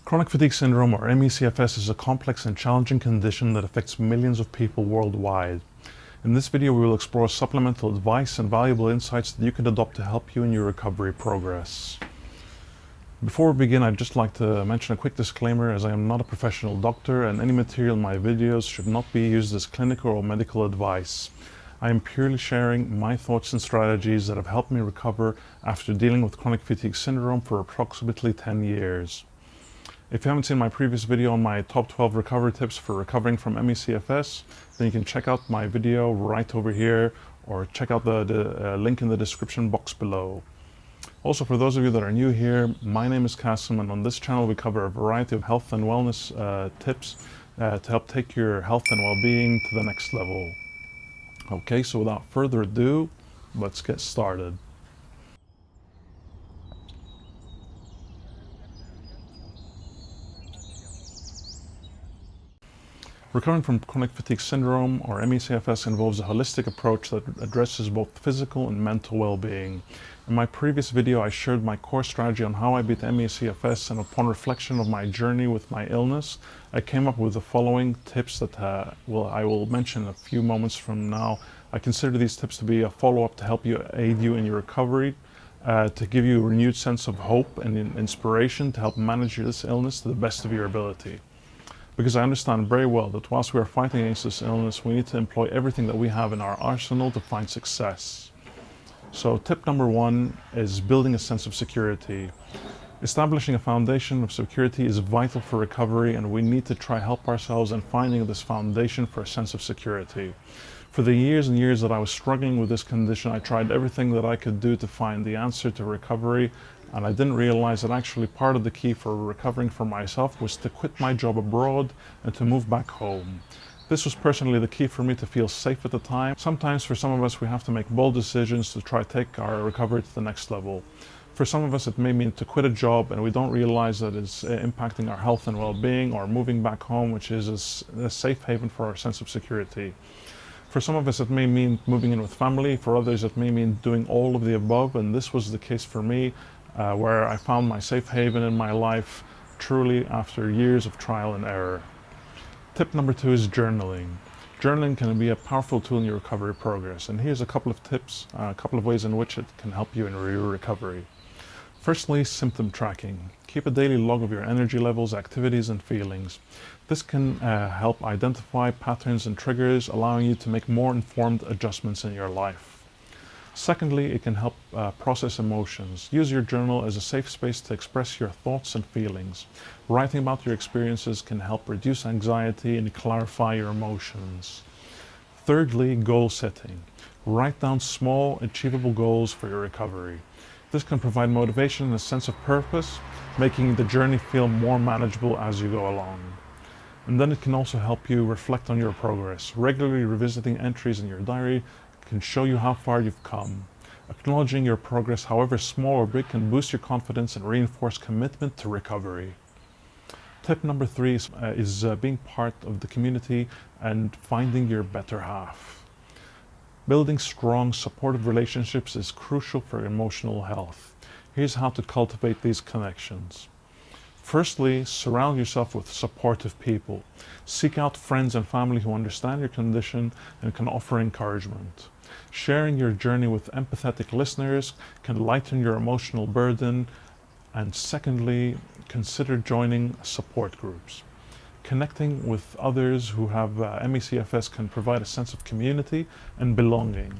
Chronic fatigue syndrome, or ME/CFS, is a complex and challenging condition that affects millions of people worldwide. In this video, we will explore supplemental advice and valuable insights that you can adopt to help you in your recovery progress. Before we begin, I'd just like to mention a quick disclaimer, as I am not a professional doctor and any material in my videos should not be used as clinical or medical advice. I am purely sharing my thoughts and strategies that have helped me recover after dealing with chronic fatigue syndrome for approximately 10 years. If you haven't seen my previous video on my top 12 recovery tips for recovering from ME/CFS, then you can check out my video right over here, or check out the link in the description box below. Also, for those of you that are new here, my name is Kassem, and on this channel we cover a variety of health and wellness tips to help take your health and well-being to the next level. Okay, so without further ado, let's get started. Recovering from chronic fatigue syndrome, or ME/CFS, involves a holistic approach that addresses both physical and mental well-being. In my previous video, I shared my core strategy on how I beat ME/CFS, and upon reflection of my journey with my illness, I came up with the following tips that I will mention a few moments from now. I consider these tips to be a follow-up to help aid you in your recovery, to give you a renewed sense of hope and inspiration to help manage this illness to the best of your ability. Because I understand very well that whilst we are fighting against this illness, we need to employ everything that we have in our arsenal to find success. So tip number one is building a sense of security. Establishing a foundation of security is vital for recovery, and we need to try help ourselves in finding this foundation for a sense of security. For the years and years that I was struggling with this condition, I tried everything that I could do to find the answer to recovery, and I didn't realize that actually part of the key for recovering for myself was to quit my job abroad and to move back home. This was personally the key for me to feel safe at the time. Sometimes for some of us, we have to make bold decisions to try to take our recovery to the next level. For some of us, it may mean to quit a job and we don't realize that it's impacting our health and well-being, or moving back home, which is a safe haven for our sense of security. For some of us, it may mean moving in with family. For others, it may mean doing all of the above, and this was the case for me, where I found my safe haven in my life truly after years of trial and error. Tip number two is journaling. Journaling can be a powerful tool in your recovery progress, and here's a couple of tips, a couple of ways in which it can help you in your recovery. Firstly, symptom tracking. Keep a daily log of your energy levels, activities, and feelings. This can help identify patterns and triggers, allowing you to make more informed adjustments in your life. Secondly, it can help process emotions. Use your journal as a safe space to express your thoughts and feelings. Writing about your experiences can help reduce anxiety and clarify your emotions. Thirdly, goal setting. Write down small, achievable goals for your recovery. This can provide motivation and a sense of purpose, making the journey feel more manageable as you go along. And then it can also help you reflect on your progress. Regularly revisiting entries in your diary can show you how far you've come. Acknowledging your progress, however small or big, can boost your confidence and reinforce commitment to recovery. Tip number three is being part of the community and finding your better half. Building strong, supportive relationships is crucial for emotional health. Here's how to cultivate these connections. Firstly, surround yourself with supportive people. Seek out friends and family who understand your condition and can offer encouragement. Sharing your journey with empathetic listeners can lighten your emotional burden. And secondly, consider joining support groups. Connecting with others who have ME/CFS can provide a sense of community and belonging.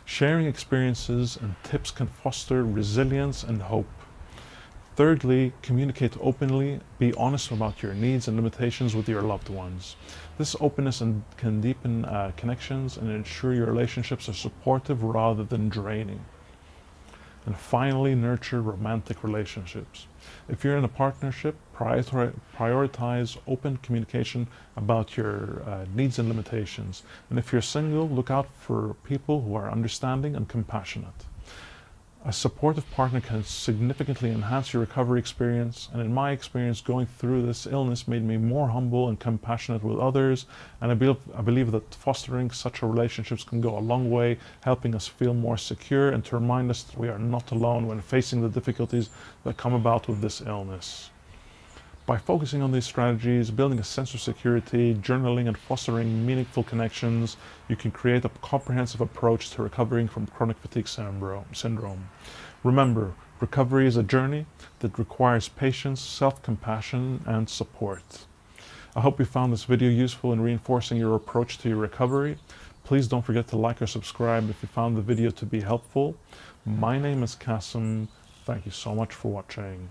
Sharing experiences and tips can foster resilience and hope. Thirdly, communicate openly. Be honest about your needs and limitations with your loved ones. This openness can deepen connections and ensure your relationships are supportive rather than draining. And finally, nurture romantic relationships. If you're in a partnership, prioritize open communication about your needs and limitations. And if you're single, look out for people who are understanding and compassionate. A supportive partner can significantly enhance your recovery experience, and in my experience, going through this illness made me more humble and compassionate with others, and I believe that fostering such relationships can go a long way, helping us feel more secure and to remind us that we are not alone when facing the difficulties that come about with this illness. By focusing on these strategies, building a sense of security, journaling, and fostering meaningful connections, you can create a comprehensive approach to recovering from chronic fatigue syndrome. Remember, recovery is a journey that requires patience, self-compassion, and support. I hope you found this video useful in reinforcing your approach to your recovery. Please don't forget to like or subscribe if you found the video to be helpful. My name is Kassem. Thank you so much for watching.